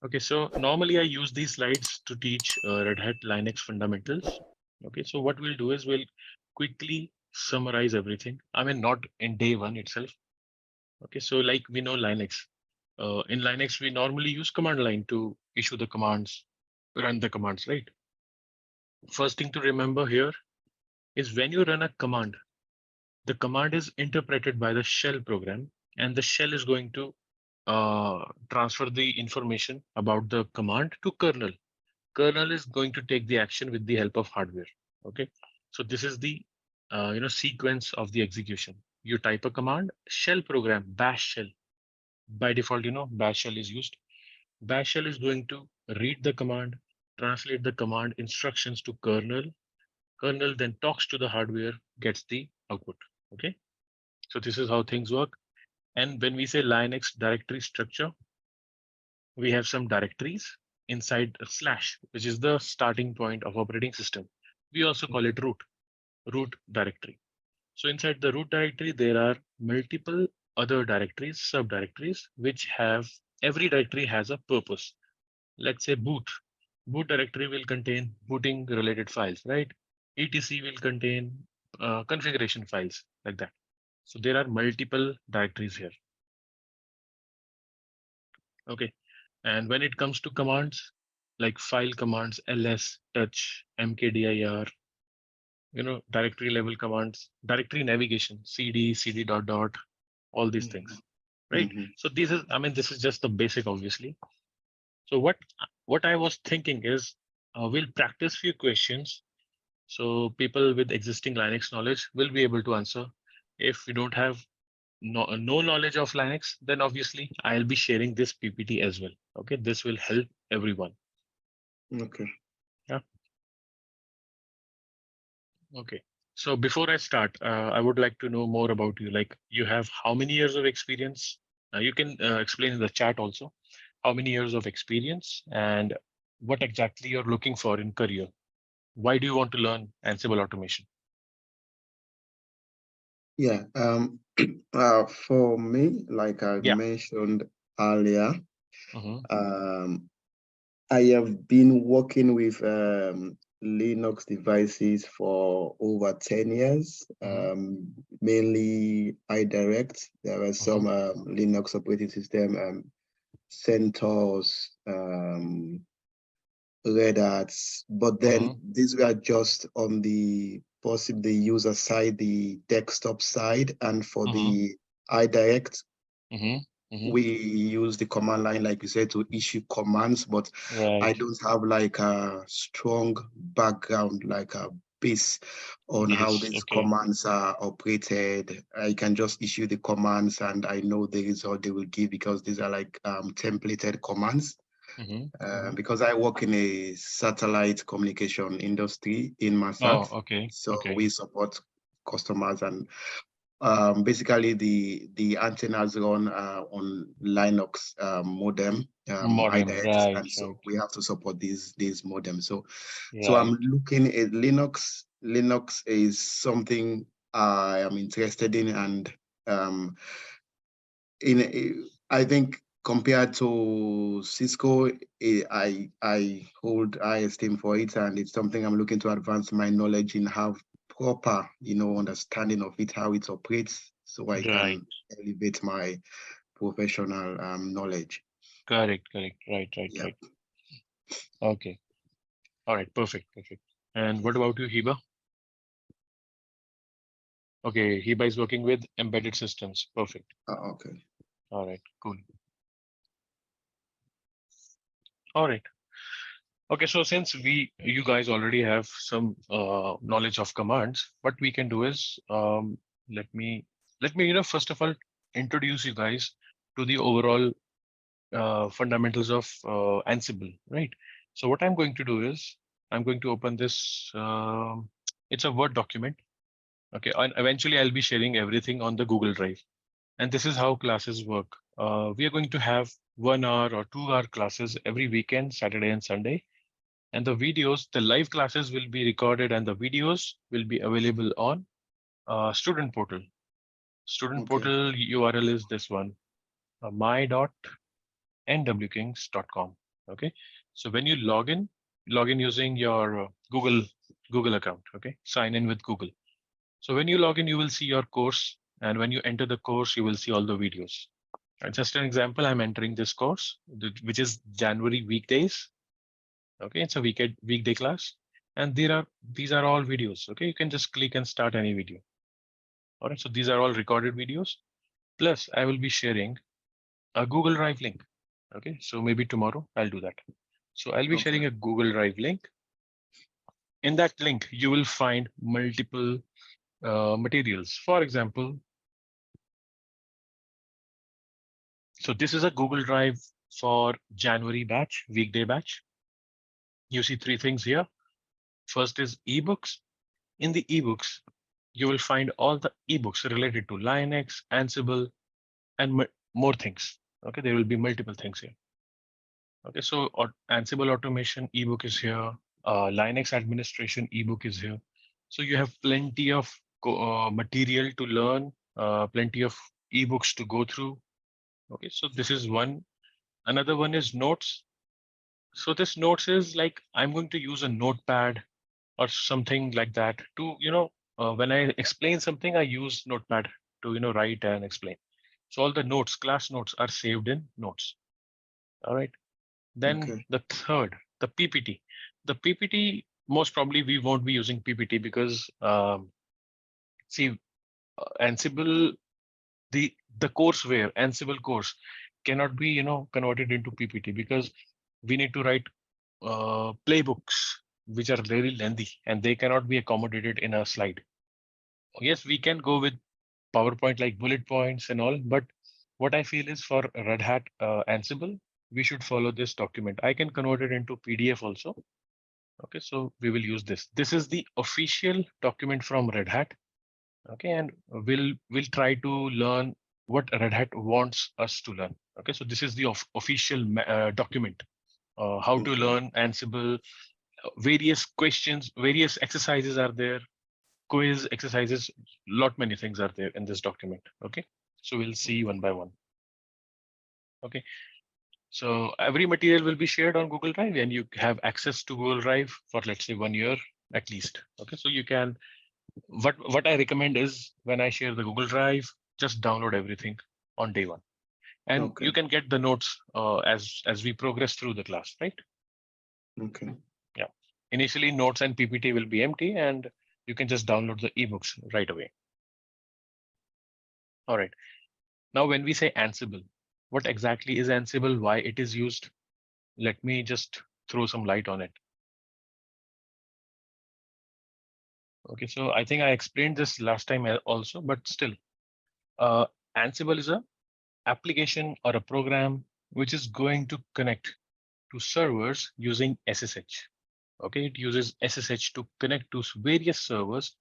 Okay, so normally I use these slides to teach Red Hat Linux fundamentals. Okay, so what we'll do is we'll quickly summarize everything. I mean, not in day one itself. Okay, so like we know Linux. In Linux, we normally use command line to issue the commands, run the commands, right? First thing to remember here is when you run a command, the command is interpreted by the shell program, and the shell is going to transfer the information about the command to kernel. Kernel is going to take the action with the help of hardware. Okay, so this is the sequence of the execution. You type a command, shell program, bash shell. By default, bash shell is used. Bash shell is going to read the command, translate the command instructions to kernel. Kernel then talks to the hardware, gets the output. Okay, so this is how things work. And when we say Linux directory structure, we have some directories inside a slash, which is the starting point of operating system. We also call it root directory. So inside the root directory, there are multiple other directories, subdirectories, which have every directory has a purpose. Let's say boot. Boot directory will contain booting related files, right? etc will contain configuration files like that. So there are multiple directories here. Okay. And when it comes to commands, like file commands, ls, touch, mkdir, directory level commands, directory navigation, cd dot dot, all these things, right? Mm-hmm. So this is just the basic, obviously. So what I was thinking is we'll practice few questions. So people with existing Linux knowledge will be able to answer. If you don't have no knowledge of Linux, then obviously I'll be sharing this PPT as well. Okay, this will help everyone. Okay. Yeah. Okay. So before I start, I would like to know more about you. Like you have how many years of experience? You can explain in the chat also how many years of experience and what exactly you're looking for in career. Why do you want to learn Ansible automation? Yeah. For me, like I Yeah. mentioned earlier, Mm-hmm. I have been working with Linux devices for over 10 years, Mm-hmm. mainly iDirect. There are Mm-hmm. some Linux operating system, CentOS, Red Hats, but Mm-hmm. then these were just on the possibly user side, the desktop side, and for Mm-hmm. the iDirect, Mm-hmm. Mm-hmm. we use the command line, like you said, to issue commands, but I Right. don't have like a strong background, like a base on how Yes. these Okay. commands are operated. I can just issue the commands and I know the result they will give because these are like templated commands. Mm-hmm. Mm-hmm. Because I work in a satellite communication industry in Oh, Massat, okay. so Okay. we support customers and basically the antennas run on Linux modem, Modem. IDX, Right. and so Right. we have to support these modems. So I'm Right. looking at Linux. Linux is something I am interested in, and um, I think compared to Cisco, I hold high esteem for it, and it's something I'm looking to advance my knowledge in, have proper, understanding of it, how it operates, so I Right. can elevate my professional knowledge. Correct. Correct. Right. Right. Yeah. Right. Okay. All right. Perfect. Perfect. And what about you, Hiba? Okay, Hiba is working with embedded systems. Perfect. Okay. All right. Cool. All right. Okay. So since you guys already have some knowledge of commands, what we can do is let me first of all introduce you guys to the overall fundamentals of Ansible, right? So what I'm going to do is I'm going to open this. It's a Word document. Okay, and eventually I'll be sharing everything on the Google Drive. And this is how classes work. We are going to have 1 hour or 2 hour classes every weekend, Saturday and Sunday. And the videos, the live classes will be recorded and the videos will be available on student portal. Student Okay. portal URL is this one, my.nwkings.com. Okay, so when you log in using your Google account. Okay, sign in with Google. So when you log in, you will see your course, and when you enter the course, you will see all the videos. Just an example, I'm entering this course, which is January weekdays. Okay, it's a weekday class, and these are all videos. Okay, you can just click and start any video. All right, so these are all recorded videos. Plus, I will be sharing a Google Drive link. Okay, so maybe tomorrow I'll do that. So I'll be Okay. sharing a Google Drive link. In that link, you will find multiple materials. For example, so this is a Google Drive for January batch, weekday batch. You see three things here. First is ebooks. In the ebooks, you will find all the ebooks related to Linux, Ansible, and more things. Okay, there will be multiple things here. Okay, so Ansible automation ebook is here. Linux administration ebook is here. So you have plenty of material to learn, plenty of ebooks to go through. Okay, so this is one. Another one is notes. So this notes is like I'm going to use a notepad or something like that to, when I explain something, I use notepad to, write and explain. So all the notes, class notes are saved in notes. All right. Then Okay. the third, the PPT. The PPT, most probably we won't be using PPT because see, Ansible, the courseware, Ansible course cannot be, converted into PPT because we need to write playbooks which are very lengthy and they cannot be accommodated in a slide. Yes, we can go with PowerPoint like bullet points and all, but what I feel is for Red Hat Ansible, we should follow this document. I can convert it into PDF also. Okay, so we will use this. This is the official document from Red Hat. Okay, and we'll try to learn what Red Hat wants us to learn. Okay, so this is the official document. How to Okay. learn Ansible, various questions, various exercises are there, quiz exercises, lot many things are there in this document. Okay, so we'll see one by one. Okay, so every material will be shared on Google Drive and you have access to Google Drive for let's say 1 year at least. Okay, so you can, what I recommend is when I share the Google Drive, just download everything on day one and Okay. you can get the notes as we progress through the class, right? Okay. Yeah, initially notes and PPT will be empty and you can just download the ebooks right away. All right, now when we say Ansible, what exactly is Ansible, why it is used? Let me just throw some light on it. Okay, so I think I explained this last time also, but still, uh, Ansible is a application or a program which is going to connect to servers using SSH. Okay, it uses SSH to connect to various servers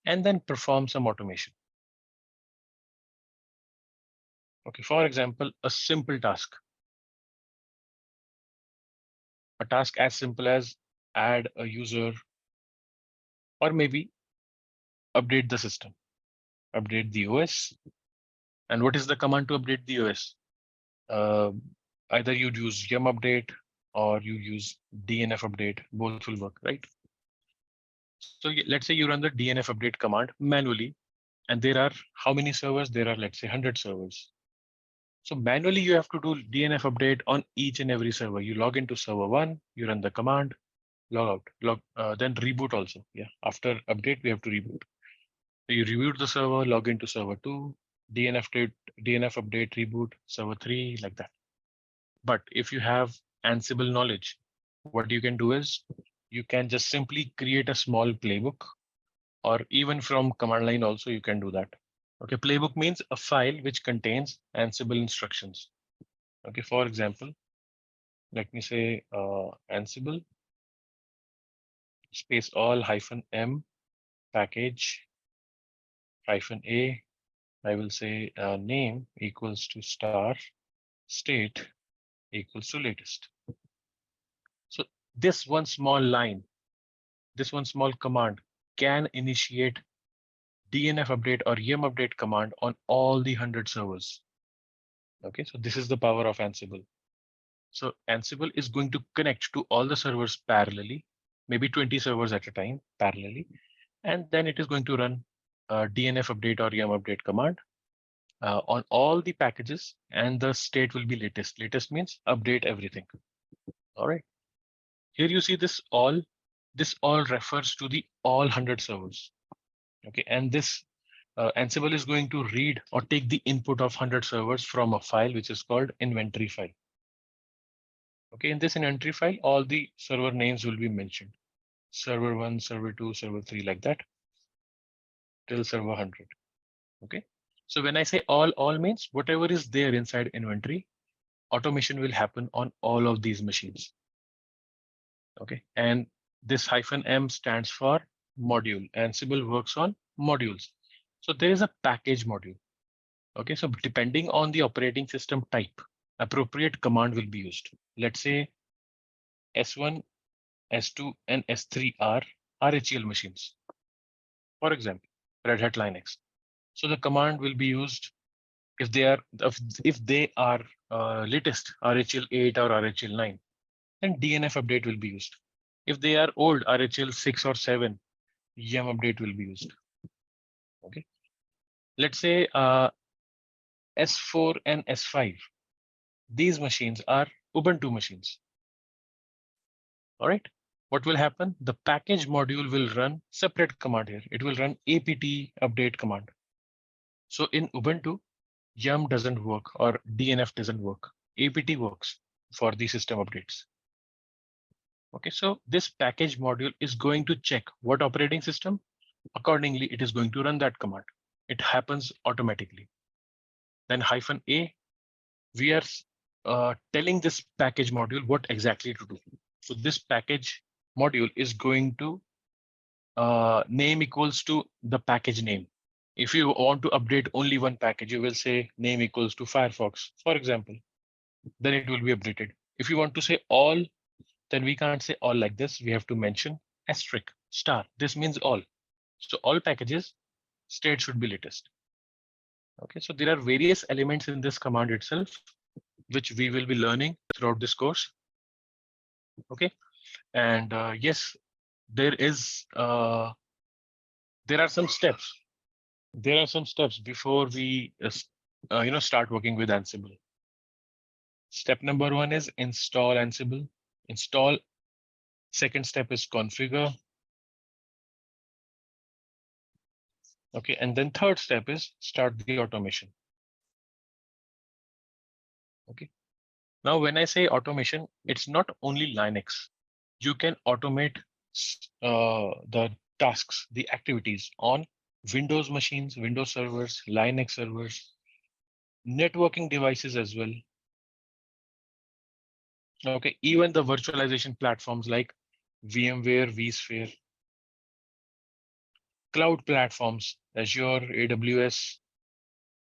and then perform some automation. Okay, for example, a task as simple as add a user or maybe update the system, update the OS. And what is the command to update the OS? Uh, Either you use yum update or you use DNF update, both will work, right? So let's say you run the DNF update command manually, and there are how many servers? There are, let's say, 100 servers. So manually, you have to do DNF update on each and every server. You log into server one, you run the command, log out, then reboot also. Yeah, after update, we have to reboot. So you reboot the server, log into server two, DNF update, reboot server three, like that. But if you have Ansible knowledge, what you can do is you can just simply create a small playbook, or even from command line also you can do that. Okay, playbook means a file which contains Ansible instructions. Okay, for example, let me say Ansible space all hyphen m package hyphen a. I will say name equals to star state equals to latest. So this one small line, this one small command can initiate DNF update or yum update command on all the 100 servers. Okay, so this is the power of Ansible. So Ansible is going to connect to all the servers parallelly, maybe 20 servers at a time parallelly, and then it is going to run a DNF update or yum update command on all the packages, and the state will be latest. Latest means update everything. All right. Here you see this all. This all refers to the all 100 servers. Okay, and this Ansible is going to read or take the input of 100 servers from a file which is called inventory file. Okay, in this inventory file, all the server names will be mentioned. Server 1, server 2, server 3, like that, till server 100. Okay. So when I say all means whatever is there inside inventory, automation will happen on all of these machines. Okay. And this -m stands for module. Ansible works on modules. So there is a package module. Okay. So depending on the operating system type, appropriate command will be used. Let's say S1, S2, and S3 are RHEL machines. For example, Red Hat Linux. So the command will be used if they are latest RHEL 8 or RHEL 9, then DNF update will be used. If they are old RHEL 6 or 7, yum update will be used. Okay. Let's say S4 and S5. These machines are Ubuntu machines. All right. What will happen? The package module will run separate command here. It will run apt update command. So in Ubuntu, yum doesn't work or DNF doesn't work. apt works for the system updates. Okay, so this package module is going to check what operating system. Accordingly, it is going to run that command. It happens automatically. Then -a, we are telling this package module what exactly to do. So this package module is going to name equals to the package name. If you want to update only one package, you will say name equals to Firefox, for example. Then it will be updated. If you want to say all, then we can't say all like this. We have to mention asterisk star. This means all. So all packages state should be latest. Okay, so there are various elements in this command itself, which we will be learning throughout this course. Okay, and yes, there is there are some steps. There are some steps before we start working with Ansible. Step number 1 is install Ansible. Install. Second step is configure. Okay, and then third step is start the automation. Okay. Now, when I say automation, it's not only Linux. You can automate the tasks, the activities on Windows machines, Windows servers, Linux servers, networking devices as well. Okay, even the virtualization platforms like VMware, vSphere, cloud platforms, Azure, AWS,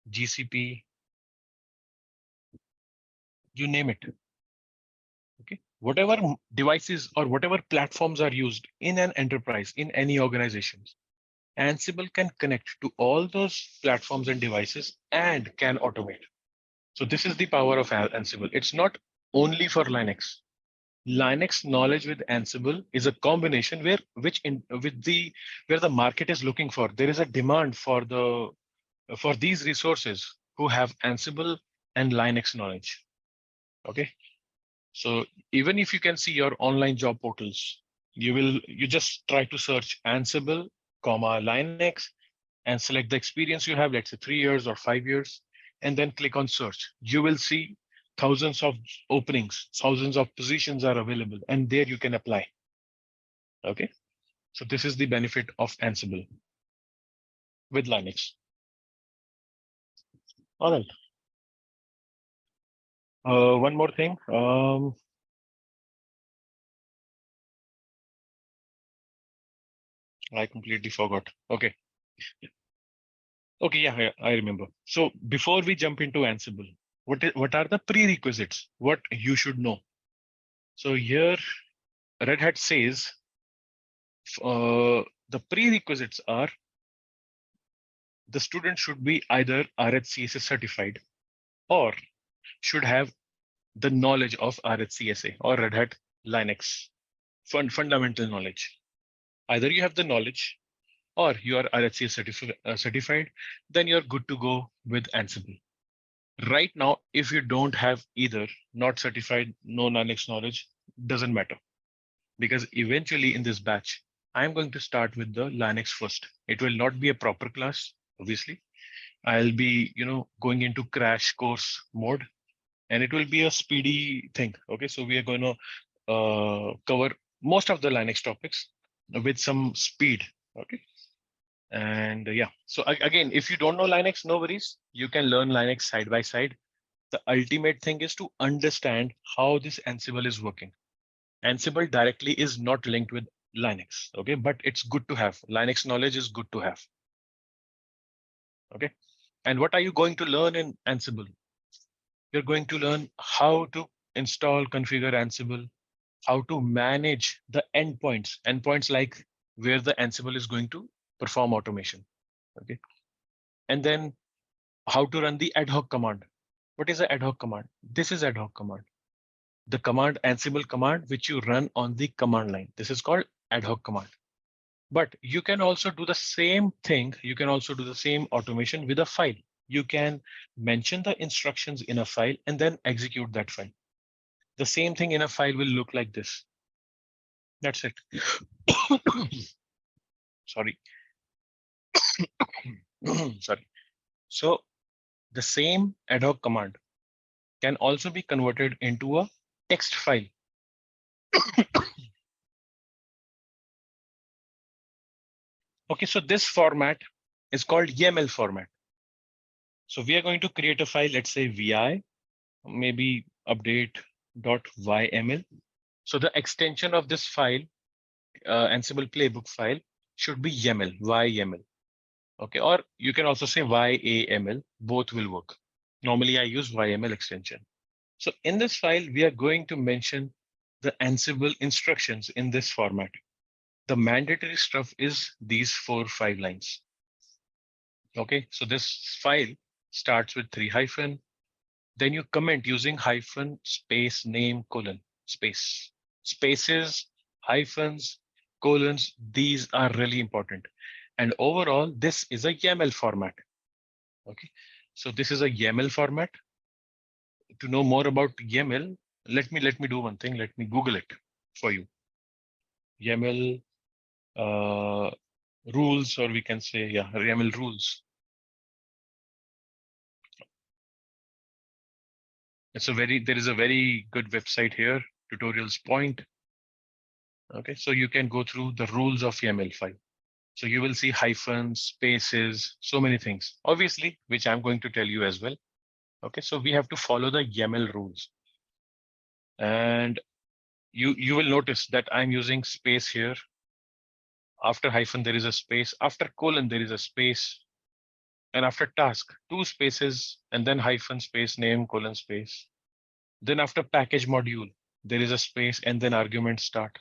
GCP, you name it. Okay, whatever devices or whatever platforms are used in an enterprise, in any organizations, Ansible can connect to all those platforms and devices and can automate. So this is the power of Ansible. It's not only for Linux. Linux knowledge with Ansible is a combination where the market is looking for. There is a demand for these resources who have Ansible and Linux knowledge. Okay. So even if you can see your online job portals, you just try to search Ansible, Linux, and select the experience you have, let's say 3 years or 5 years, and then click on search. You will see thousands of openings, thousands of positions are available, and there you can apply. Okay, so this is the benefit of Ansible with Linux. All right. One more thing. I completely forgot. Okay. Okay, yeah, I remember. So before we jump into Ansible, what are the prerequisites? What you should know? So here, Red Hat says the prerequisites are the student should be either RHCSS certified or should have the knowledge of RHCSA or Red Hat Linux fundamental knowledge. Either you have the knowledge or you are RHCA certified, then you're good to go with Ansible. Right now, if you don't have either, not certified, no Linux knowledge, doesn't matter. Because eventually in this batch, I'm going to start with the Linux first. It will not be a proper class, obviously. I'll be, going into crash course mode, and it will be a speedy thing. Okay, so we are going to cover most of the Linux topics with some speed. Okay, and yeah, so again, if you don't know Linux, no worries. You can learn Linux side by side. The ultimate thing is to understand how this Ansible is working. Ansible directly is not linked with Linux, okay, but it's good to have. Linux knowledge is good to have. Okay, and what are you going to learn in Ansible? You're going to learn how to install, configure Ansible, how to manage the endpoints like where the Ansible is going to perform automation. Okay, and then how to run the ad hoc command. What is the ad hoc command? This is ad hoc command. The command Ansible command which you run on the command line. This is called ad hoc command. But you can also do the same thing. You can also do the same automation with a file. You can mention the instructions in a file and then execute that file. The same thing in a file will look like this. That's it. Sorry. Sorry. So the same ad hoc command can also be converted into a text file. Okay, so this format is called YAML format. So we are going to create a file, let's say VI, maybe update.yml. So the extension of this file, Ansible playbook file, should be YAML, YAML. Okay, or you can also say YAML, both will work. Normally I use YAML extension. So in this file, we are going to mention the Ansible instructions in this format. The mandatory stuff is these 4-5 lines. Okay, so this file starts with 3 hyphen, then you comment using hyphen space name colon space. Spaces, hyphens, colons, these are really important. And overall, this is a YAML format. Okay, so this is a YAML format. To know more about YAML, let me do one thing. Let me Google it for you. YAML rules, or we can say, yeah, YAML rules. There is a very good website here, tutorials point. Okay, so you can go through the rules of YAML file. So you will see hyphens, spaces, so many things, obviously, which I'm going to tell you as well. Okay, so we have to follow the YAML rules. And you will notice that I'm using space here. After hyphen, there is a space. After colon, there is a space. And after task, 2 spaces, and then hyphen space name colon space. Then after package module, there is a space and then argument start.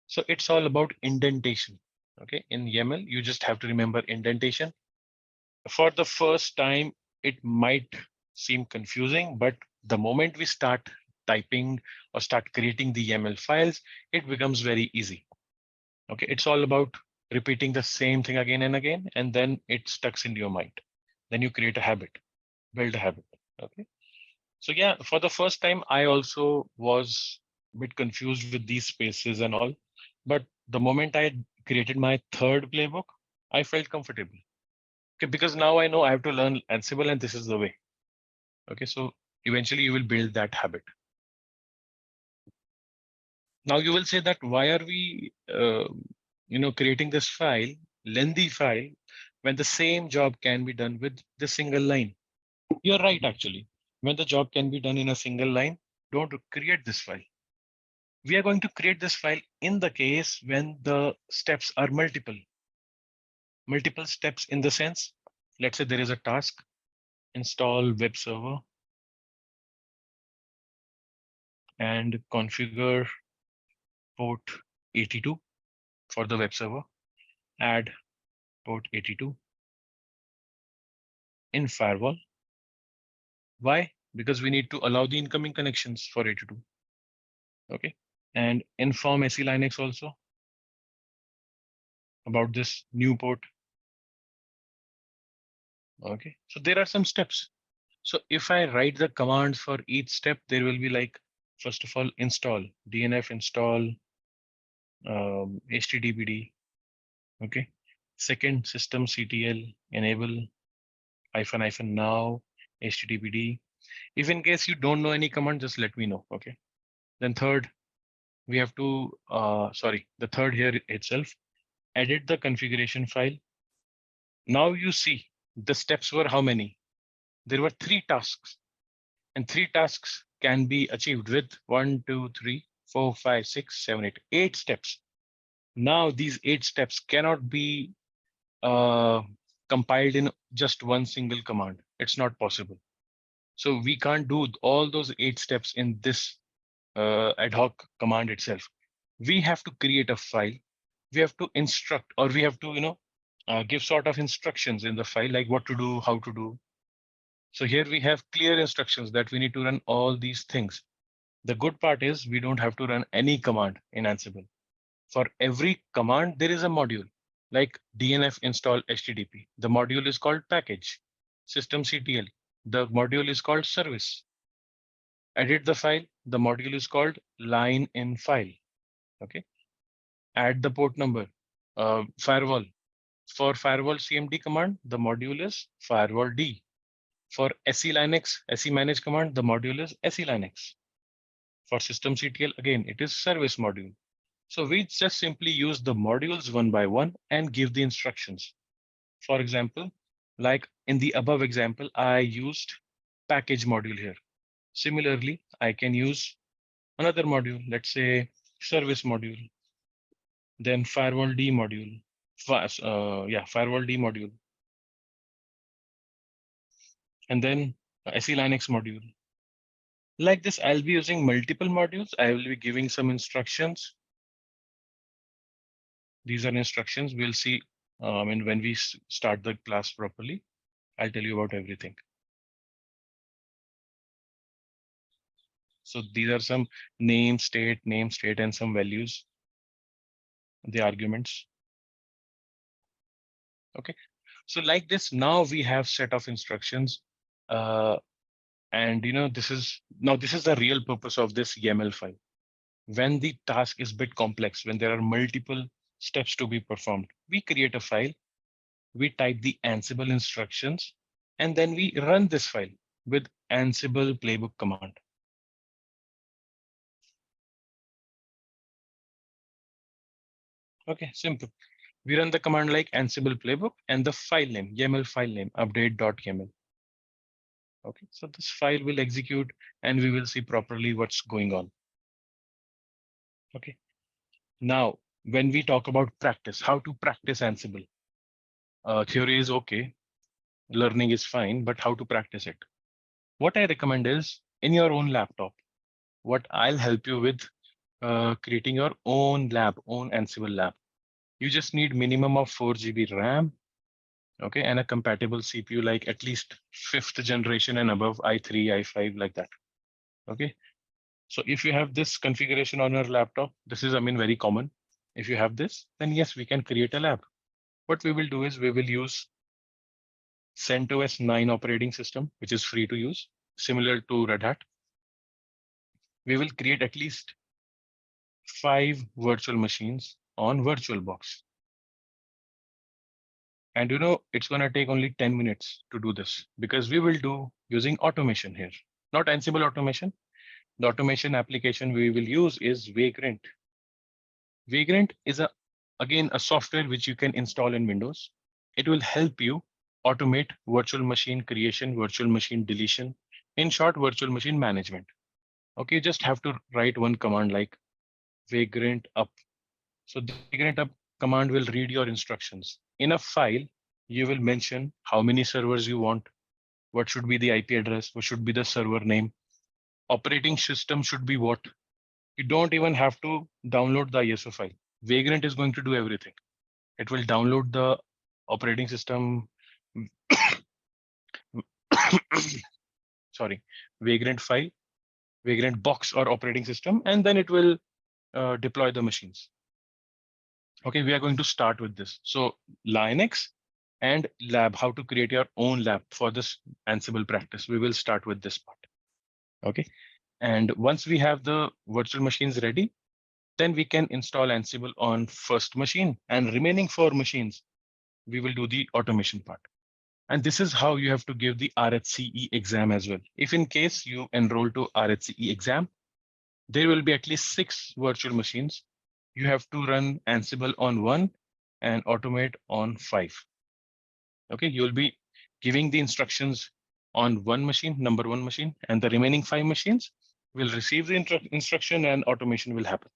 So it's all about indentation. Okay, in YAML, you just have to remember indentation. For the first time, it might seem confusing, but the moment we start typing or start creating the YAML files, it becomes very easy. Okay, it's all about repeating the same thing again and again, and then it stucks in your mind. Then you create a habit, build a habit. Okay. So yeah, for the first time, I also was a bit confused with these spaces and all. But the moment I created my third playbook, I felt comfortable. Okay, because now I know I have to learn Ansible and this is the way. Okay, so eventually you will build that habit. Now you will say that why are we, creating this file, lengthy file, when the same job can be done with the single line? You're right, actually. When the job can be done in a single line, don't create this file. We are going to create this file in the case when the steps are multiple. Multiple steps in the sense, let's say there is a task, install web server and configure port 82 for the web server, add port 82 in firewall. Why? because we need to allow the incoming connections for it to do. Okay. And inform SE Linux also about this new port. Okay. So there are some steps. So if I write the commands for each step, there will be like, first of all, install, DNF install, HTTPD. Okay. Second, systemctl enable hyphen now HTTPD. If in case you don't know any command, just let me know. Okay. Then third, we have to, the third here itself, edit the configuration file. Now you see the steps were how many? There were three tasks, and three tasks can be achieved with 1, 2, 3, 4, 5, 6, 7, 8, 8 steps. Now these 8 steps cannot be uh, compiled in just one single command. It's not possible. So we can't do all those 8 steps in this ad hoc command itself. We have to create a file. We have to instruct, or we have to, give sort of instructions in the file, like what to do, how to do. So here we have clear instructions that we need to run all these things. The good part is we don't have to run any command in Ansible. For every command, there is a module, like DNF install HTTP. The module is called package. Systemctl. The module is called service. Edit the file. The module is called line in file. Okay. Add the port number. Firewall. For firewall CMD command, the module is firewall D. For SE Linux, SE manage command, the module is SE Linux. For systemctl, again, it is service module. So we just simply use the modules one by one and give the instructions. For example, like in the above example, I used package module here. Similarly, I can use another module, let's say service module, then firewall D module, firewall D module, and then SE Linux module. Like this, I'll be using multiple modules. I will be giving some instructions. These are instructions. We'll see when we start the class properly. I'll tell you about everything. So these are some name, state, and some values, the arguments. Okay. So like this, now we have set of instructions. And this is the real purpose of this YAML file. When the task is a bit complex, when there are multiple steps to be performed, we create a file, we type the Ansible instructions, and then we run this file with Ansible playbook command. Okay, simple. We run the command like Ansible playbook and the file name, YAML file name, update.yaml. Okay, so this file will execute and we will see properly what's going on. Okay, now when we talk about practice, how to practice Ansible, theory is okay, learning is fine, but how to practice it? What I recommend is in your own laptop, what I'll help you with creating your own lab, own Ansible lab. You just need minimum of 4 GB RAM, okay, and a compatible CPU, like at least 5th generation and above, i3, i5, like that. Okay. So if you have this configuration on your laptop, this is, very common. If you have this, then yes, we can create a lab. What we will do is we will use CentOS 9 operating system, which is free to use, similar to Red Hat. We will create at least 5 virtual machines on VirtualBox. And it's going to take only 10 minutes to do this because we will do using automation here, not Ansible automation. The automation application we will use is Vagrant. Vagrant is again a software which you can install in Windows. It will help you automate virtual machine creation, virtual machine deletion, in short, virtual machine management. Okay, you just have to write one command like Vagrant up. So the Vagrant up command will read your instructions. In a file, you will mention how many servers you want, what should be the IP address, what should be the server name, operating system should be what. You don't even have to download the ISO file. Vagrant is going to do everything. It will download the operating system. sorry, Vagrant file, Vagrant box or operating system, and then it will deploy the machines. Okay, we are going to start with this. So Linux and lab, how to create your own lab for this Ansible practice. We will start with this part. Okay. And once we have the virtual machines ready, then we can install Ansible on first machine, and remaining 4 machines, we will do the automation part. And this is how you have to give the RHCE exam as well. If in case you enroll to RHCE exam, there will be at least 6 virtual machines. You have to run Ansible on 1 and automate on 5. Okay, you'll be giving the instructions on one machine, number 1 machine, and the remaining 5 machines will receive the instruction and automation will happen.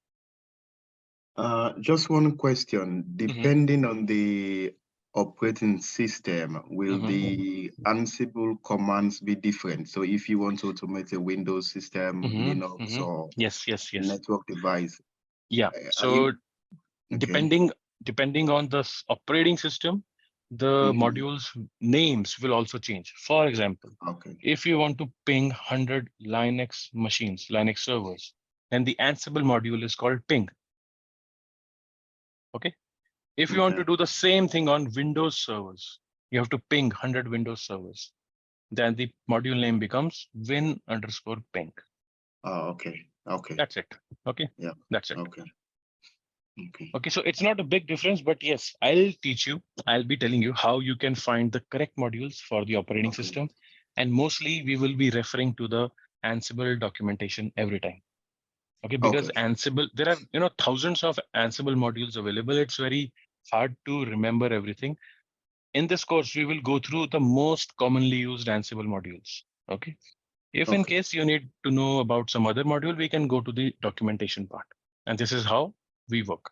Just one question. Mhm, Depending on the operating system, will mhm, the Ansible commands be different? So if you want to automate a Windows system, mhm, Linux, mhm. or Yes, yes, yes. network device, Yeah. are So you okay? depending on the operating system, the Mm-hmm. modules names will also change. For example, Okay. if you want to ping 100 Linux machines, Linux servers, then the Ansible module is called ping. Okay. If you want to Okay. do the same thing on Windows servers, you have to ping 100 Windows servers. Then the module name becomes win_ping. Oh, okay. Okay. That's it. Okay. Yeah. That's it. Okay. Okay. Okay, so it's not a big difference, but yes, I'll teach you. I'll be telling you how you can find the correct modules for the operating Okay. system. And mostly we will be referring to the Ansible documentation every time. Okay, because Okay. Ansible, there are thousands of Ansible modules available. It's very hard to remember everything. In this course, we will go through the most commonly used Ansible modules. Okay. If in Okay. case you need to know about some other module, we can go to the documentation part. And this is how we work.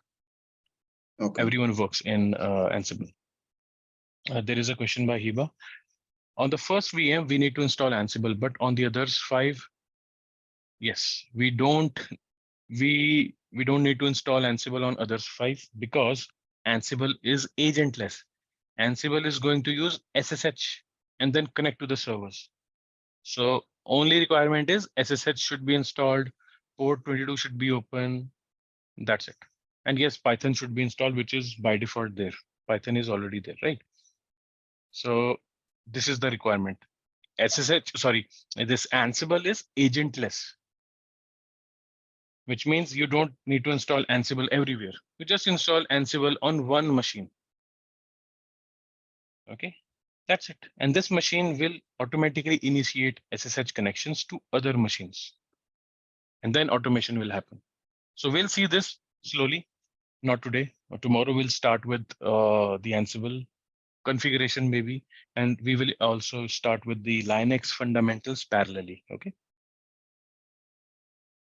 Okay. Everyone works in Ansible. There is a question by Hiba. On the first VM, we need to install Ansible, but on the others 5, yes, we don't need to install Ansible on others 5 because Ansible is agentless. Ansible is going to use SSH and then connect to the servers. So only requirement is SSH should be installed, port 22 should be open. That's it. And yes, Python should be installed, which is by default there. Python is already there, right? So this is the requirement. SSH, sorry, this Ansible is agentless, which means you don't need to install Ansible everywhere. You just install Ansible on one machine. Okay, that's it. And this machine will automatically initiate SSH connections to other machines. And then automation will happen. So we'll see this slowly, not today. Or tomorrow we'll start with the Ansible configuration maybe, and we will also start with the Linux fundamentals parallelly. Okay.